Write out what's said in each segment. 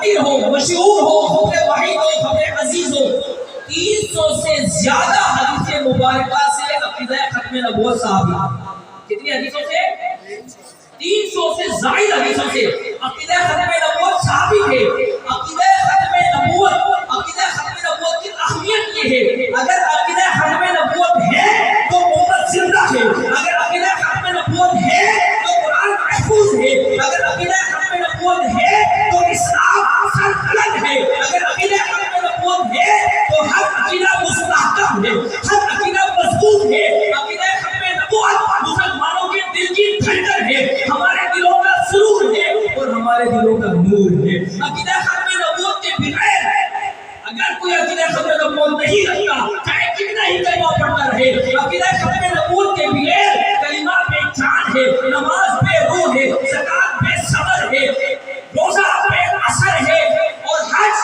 متواتر ہو، مشہور ہو، خبر واحد ہو، خبر عزیز ہو، 300 سے زیادہ حدیث مبارکہ سے عقیدہ ختم نبوت ثابت ہے۔ کتنی حدیثوں سے؟ 300 سے زائد حدیثوں سے عقیدہ ختم نبوت ثابت ہے۔ عقیدہ ختم نبوت کی اہمیت یہ ہے، اگر عقیدہ ختم نبوت ہے تو امت زندہ ہے، اگر عقیدہ ختم نبوت ہے تو قرآن محفوظ ہے، اگر عقیدہ ختم نبوت ہے تو اسلام سربلند ہے، اگر عقیدہ ختم نبوت ہے تو ہر عقیدہ مستحکم ہے، ہر عقیدہ مضبوط ہے۔ عقیدہ ختم نبوت مسلمانوں کے دل کی دھڑکن ہے، ہمارے دلوں کا سرور ہے اور ہمارے دلوں کا نور ہے۔ عقیدہ ختم نبوت کے بغیر اگر کوئی عقیدہ ختم نبوت نہیں رکھتا، چاہے کتنا ہی کلمہ پڑھتا رہے، عقیدہ ختم نبوت کے بغیر کلمہ بے جان ہے، نماز بے روح ہے، زکات بے صبر ہے، روزہ بے اثر ہے اور حج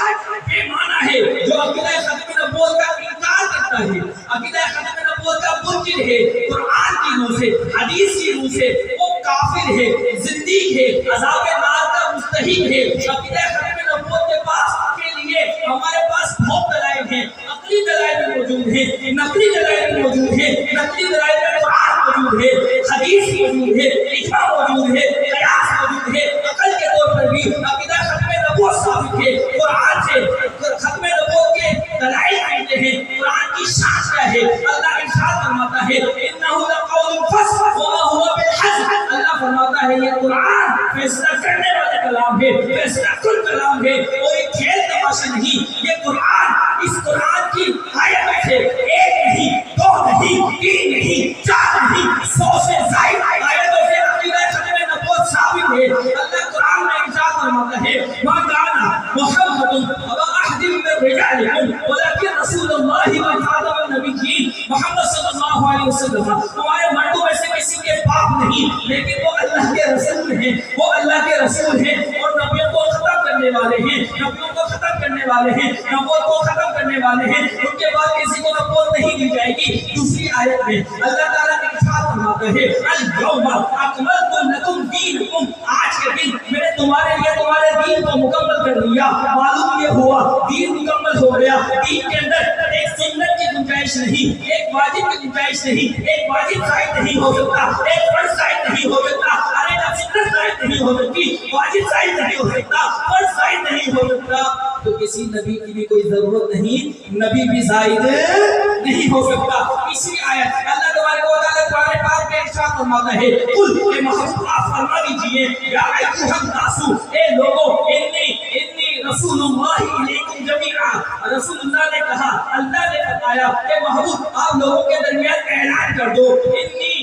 بے معنی ہے۔ جو عقیدہ ختم نبوت کا انکار کرتا ہے، عقیدہ ختم نبوت کا منکر ہے، قرآن کی روح سے، حدیث کی روح سے، وہ کافر ہے، زندیق ہے، عذاب نار کا مستحق ہے۔ عقیدہ ختم نبوت کے پاس کے لیے ہمارے پاس بہت دلائل ہیں، عقلی دلائل بھی موجود ہیں، نقلی دلائل بھی موجود ہیں۔ نقلی دلائل میں قرآن موجود ہے، حدیث موجود ہے، اجماع موجود ہے، قیاس موجود ہے۔ عقل کے طور پر بھی عقیدہ ختم نبوت ثابت ہے۔ قرآن سے ختم نبوت کے دلائل ملتے ہیں۔ قرآن کی شان کیا ہے؟ اللہ ارشاد فرماتا ہے انہ لقول فصل وما هو بالحزن۔ اللہ فرماتا ہے یہ قرآن فیصلہ کرنے والا کلام ہے، فیصلہ کن کلام ہے، کوئی کھیل تماشا نہیں۔ یہ قرآن، اس قرآن کی آیت ہے، ایک نہیں، دو نہیں، تین نہیں، چار نہیں، 100 سے زائد آیتوں سے عقیدہ ختم نبوت ثابت ہے۔ اللہ قرآن میں ارشاد فرماتا ہے ما کان محمد ابا احد من رجالکم ولکن رسول اللہ وخاتم النبیین۔ محمد صلی اللہ علیہ وسلم ہمارے مردوں میں سے کسی کے باپ نہیں، لیکن وہ اللہ کے رسول ہیں، وہ اللہ کے رسول ہیں اور نبیوں کو ختم کرنے والے ہیں، نبیوں کو ختم کرنے والے ہیں، نبوت کو ختم کرنے والے ہیں۔ ان کے بعد کسی کو نبوت نہیں دی جائے گی۔ دوسری آیت میں اللہ تعالیٰ نے ارشاد فرماتا ہے اليوم اکملت لکم دینکم، آج کے دن میں نے تمہارے لیے تمہارے دین کو مکمل کر لیا۔ معلوم یہ ہوا دین مکمل ہو گیا۔ دین کے اندر ایک سنت کی گنجائش نہیں، ایک واجب کی گنجائش نہیں، ایک واجب زائد نہیں ہو سکتا، ایک فرض زائد نہیں ہو سکتا، ارے نہ سنت زائد نہیں ہو سکتی، واجب زائد نہیں ہو سکتا، فرض زائد نہیں ہو سکتا، تو کسی نبی کی بھی کوئی ضرورت نہیں، نبی بھی زائد نہیں ہو سکتا۔ اسی آیت اللہ تبارک و تعالیٰ قرآن پاک میں ارشاد فرماتا ہے قل اے محمد آپ فرما دیجئے یا ایھا الناس، اے لوگوں انی رسول اللہ الیکم جمیعا۔ رسول اللہ نے کہا، اللہ نے فرمایا کہ محمود آپ لوگوں کے درمیان اعلان کر دو انی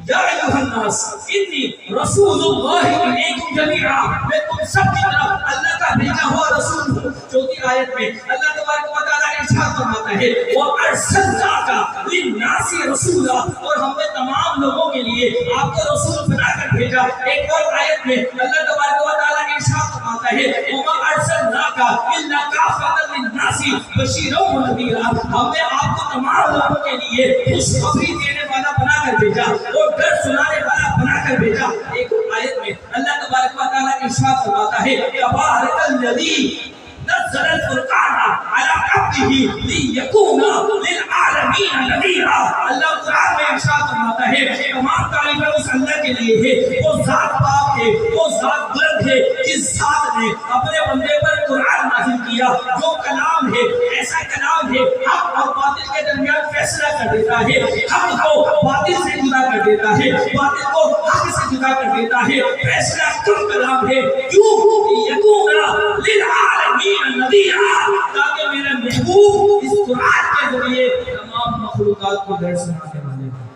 یا ایھا الناس انی رسول اللہ الیکم جمیعا، میں تم سب کی طرف اللہ کا بھیجا ہوا رسول ہوں۔ چوتھی آیت میں اللہ تبارک و تعالیٰ ارشاد فرماتا ہے وَأَرْسَلْنَاكَ لِلنَّاسِ رَسُولًا، اور ہم نے تمام لوگوں کے لیے آپ کو رسول بنا کر بھیجا۔ ایک اور آیت میں اللہ تبارک و تعالیٰ ارشاد فرماتا ہے وَمَا أَرْسَلْنَاكَ إِلَّا كَافَةً لِلنَّاسِ بَشِيرًا وَنَذِيرًا، ہم نے آپ کو تمام لوگوں کے لیے خوشخبری دینے والا بنا کر بھیجا اور ڈر سنانے والا بنا کر بھیجا۔ ایک آیت میں اللہ تبارک و تعالیٰ ارشاد فرماتا ہے تبارک الذی نزل الفرقان على عبده ليكون للعالمین نذیرا۔ اللہ قرآن میں ارشاد فرماتا ہے تمام تعریفیں اس اللہ کے لیے ہے، وہ ذات پاک ہے، وہ ذات بلند ہے، جس ذات نے اپنے بندے پر قرآن نازل کیا، جو کلام ہے، ایسا کلام ہے حق اور باطل کے درمیان فیصلہ کر دیتا ہے، حق کو باطل سے جدا کر دیتا ہے، باطل کو حق سے جدا کر دیتا ہے، فیصلہ کن کلام ہے۔ کیوں؟ یکون للعالمین نذیرا، تاکہ میرے محبوب اس قرآن کے ذریعے تمام مخلوقات کو ڈر سنانے والے ہیں۔